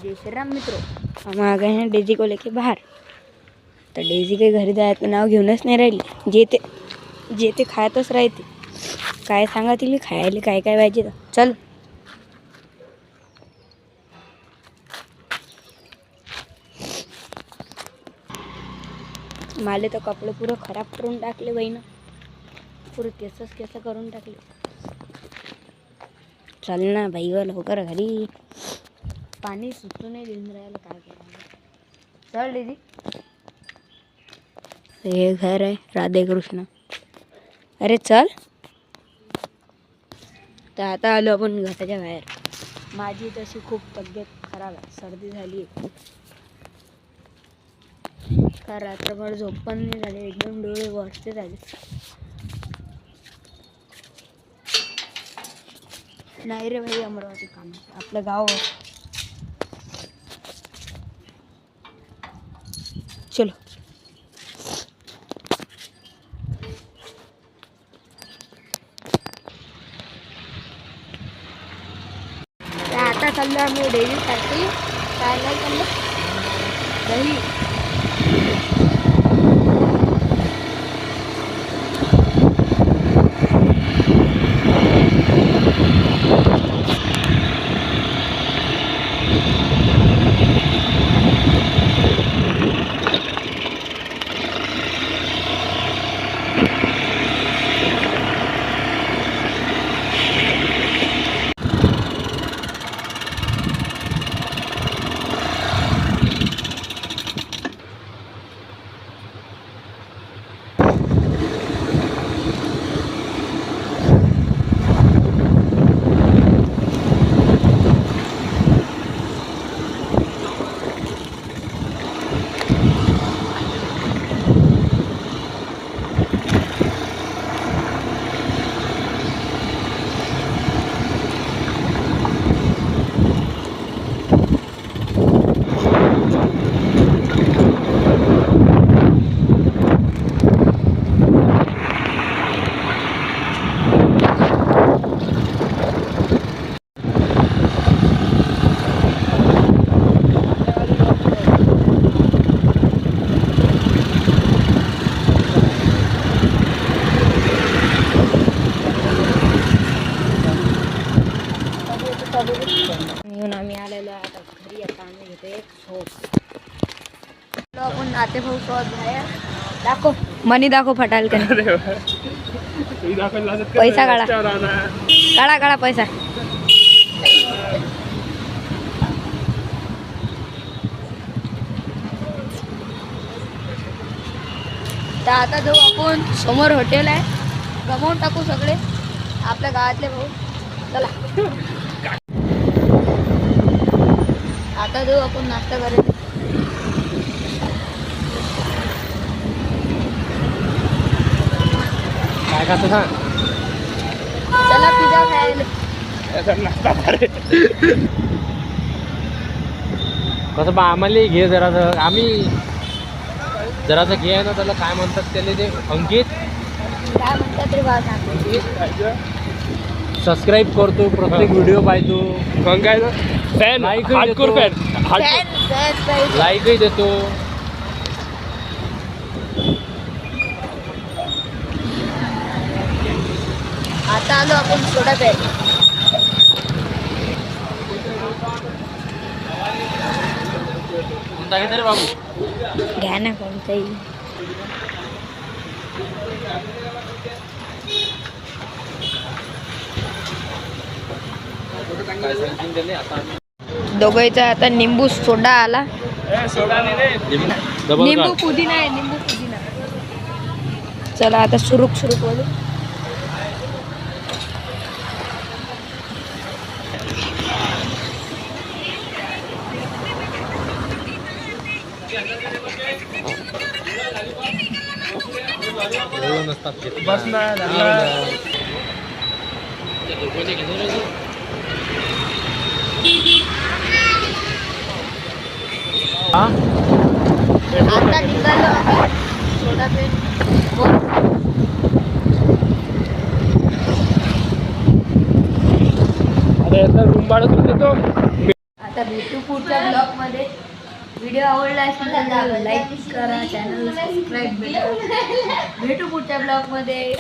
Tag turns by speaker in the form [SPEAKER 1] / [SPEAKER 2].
[SPEAKER 1] जय श्री राम मित्रों, हम आ गए हैं डेजी को लेके बाहर। तो डेजी के घरी जायचं नाव घेऊनच नाही राहिली। जे ते खायतच राहते। काय सांगा तिला खायला काय काय पाहिजे तर चल। माले तो कपडे पूरे खराब करून टाकले बहिण, पूरे केस करून टाकले। चल ना भाई व लवकर घरी, पाणी सुटू नाही देऊन राहिलं, काय करायचं। चल दीदी, हे घर आहे राधे कृष्ण। अरे चल। तर आता आलो आपण घराच्या बाहेर। माझी तशी खूप तब्येत खराब आहे, सर्दी झाली आहे। का रात्रभर झोप पण नाही झाली, एकदम डोळे वरचे झाले। नाही रे भाई, अमरावती काम आपलं गाव। चलो आता चाललो आम्ही डेअरीसाठी। काय नाही चाललं दही। आम्ही आलेलो आता घरी। आता आम्ही घेतो एक झोप। आपण नाते भाऊ सोबत बाहेर। दाखव मनी, दाखव फटाल का पैसा काढा, काढा काढा पैसा। तर आता जाऊ आपण, समोर हॉटेल आहे, गमावून टाकू सगळे आपल्या गावातले भाऊ। चला आता जाऊ आपण नाश्ता करायला।
[SPEAKER 2] काय खातो सांग?
[SPEAKER 1] चला पिझ्झा खायला।
[SPEAKER 2] कसं बा आम्हाला घे जरासं, आम्ही जरासं घे ना। त्याला काय म्हणतात त्याला ते अंकित,
[SPEAKER 1] काय म्हणतात रे बा सांग।
[SPEAKER 2] सबस्क्राईब करतो, प्रत्येक व्हिडिओ पाहतो।
[SPEAKER 3] मग काय फॅन,
[SPEAKER 2] लाईकही
[SPEAKER 3] हार्डकोर
[SPEAKER 2] देतो,
[SPEAKER 3] फॅन,
[SPEAKER 2] लाईकही देतो।
[SPEAKER 1] आता आलो आपण सोडा प्यायला।
[SPEAKER 2] कोणता घेते रे बाबू?
[SPEAKER 1] घ्या ना कोणताही। दोघांचा आता निंबू सोडा आला। निंबू पुदिना आहे, निंबू पुदिना। चला आता सुरुक बोलू।
[SPEAKER 3] बस ना
[SPEAKER 1] आता निघालो आम्ही सोडा प्यायला।
[SPEAKER 3] अरे रूम भाडं देतो।
[SPEAKER 1] तर भेटू पुढच्या ब्लॉगमध्ये. व्हिडिओ आवडला असेल तर लाईक करा, चॅनल सबस्क्राईब भेटू पुढच्या ब्लॉगमध्ये.